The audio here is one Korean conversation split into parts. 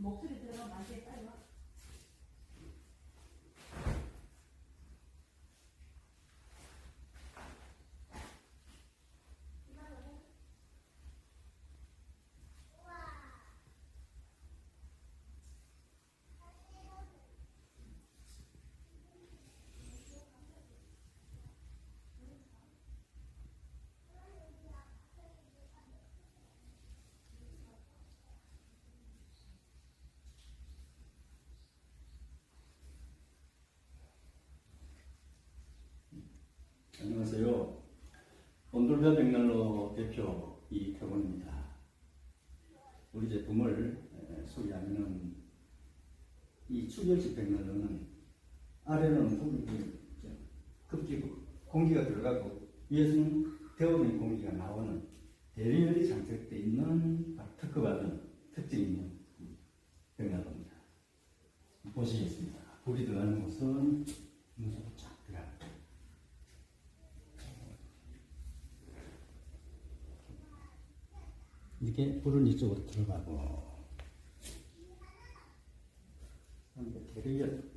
목소리 들어가 맛이 빨리 와. 안녕하세요. 온돌뼈 백난로 대표 이태곤입니다. 우리 제품을 소개하면은 이 추결식 백난로는 아래는 급기고 공기가 들어가고 위에서는 데워진 공기가 나오는 대리열이 장착되어 있는 특허받은 특징 있는 백난로입니다. 보시겠습니다. 불이 들어가는 곳은 문서로 쫙 들어갑니다. 이렇게 불은 이쪽으로 들어가고 대리열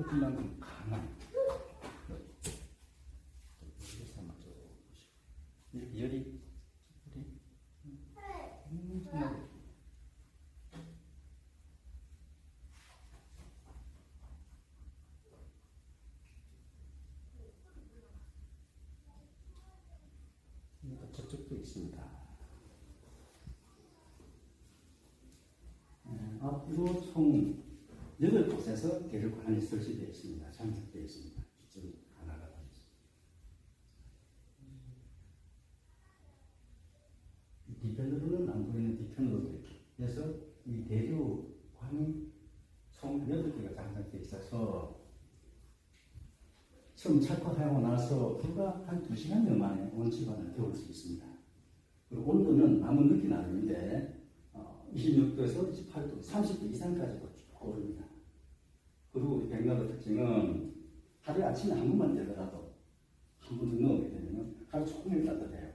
끝만큼 강한 이렇게 열이 저쪽도 있습니다. 앞으로 총 8곳에서 계력관이 설치되어 있습니다. 장착되어 있습니다. 이쪽이 하나가 더 있습니다. 뒤편으로는 안 보이는 뒤편으로 이렇게 해서 이 대류관이 총 8개가 장착되어 있어서 처음 착화하고 나서 불과 한 2시간여 만에 온집안을 데울 수 있습니다. 그리고 온도는 아무 느끼 나름인데 26도에서 28도, 30도 이상까지도 오릅니다. 그리고 우리 백난로 특징은 하루에 아침에 한 번만 되더라도 한 번 더 넣게 되면 하루 종일 따뜻해요.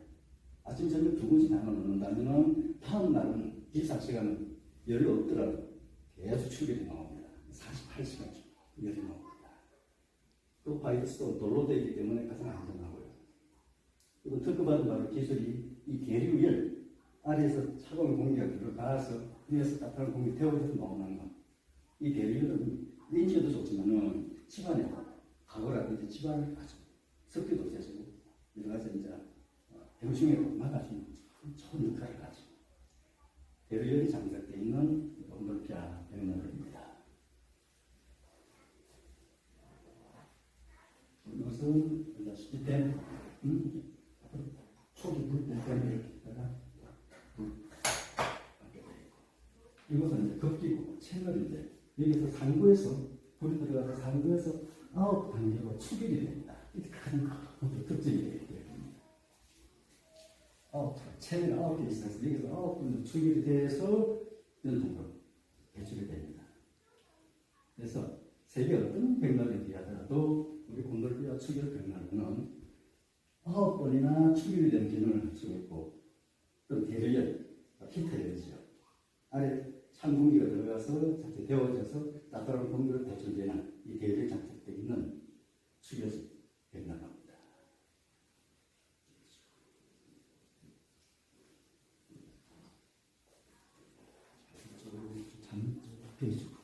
아침 저녁 2번씩 나눠 넣는다면 다음 날은 24시간은 열이 없더라도 계속 출혈이 나옵니다. 48시간 열이 나옵니다. 또 바이러스도 돌로 되어 있기 때문에 가장 안전하고요. 그리고 특허받은 바로 기술이 이 계류열 아래에서 차가운 공기가 들어가서 위에서 따뜻한 공기 데워져서 나오는 것. 이 계류열은 인체도 좋지만은 집안에 가거라든지 집안을 아주 습기도 없애주고 여러 가지 이제 병충해로 막아주는 좋은 역할을 가지고 계류열이 장착되어 있는 온돌뼈 백난로입니다. 이것은 보다시피 초기 불 때문에 이렇게 있다가 이것은 이제 급기고 채널인데 여기서 상부에서 불이 들어가서 상부에서 9단계로 추결이 됩니다. 이게 가장 큰 특징이 되겠습니다. 채널이 9개 있어서 여기서 9군데 추결이 돼서 연통으로 배출이 됩니다. 그래서 세계 어떤 백난로에 비하더라도 우리 온돌뼈 추결 백난로는 9번이나 추결이 되는 기능을 가지고 있고 또 대류열, 히터열이죠. 아래 찬 공기가 들어가서 자체 데워져서 따뜻한 공기를 배출되는 이 대류에 장착되어 있는 추결식 백난로입니다. 참 배주고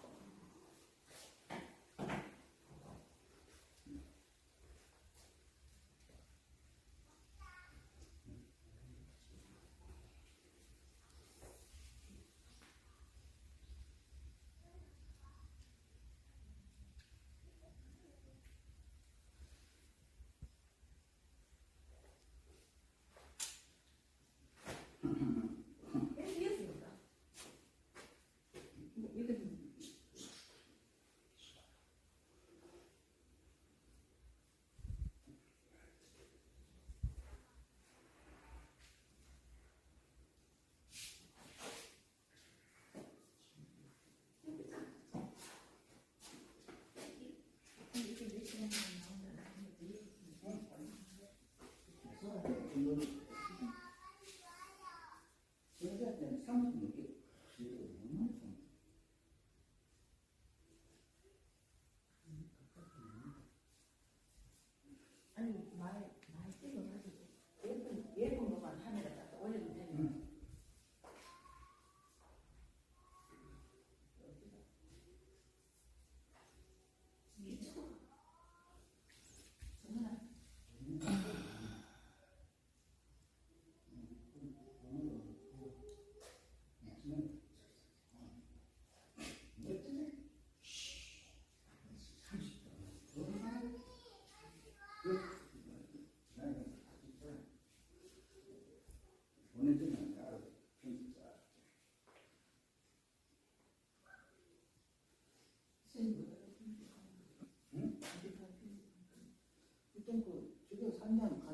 보통 그 집에 살면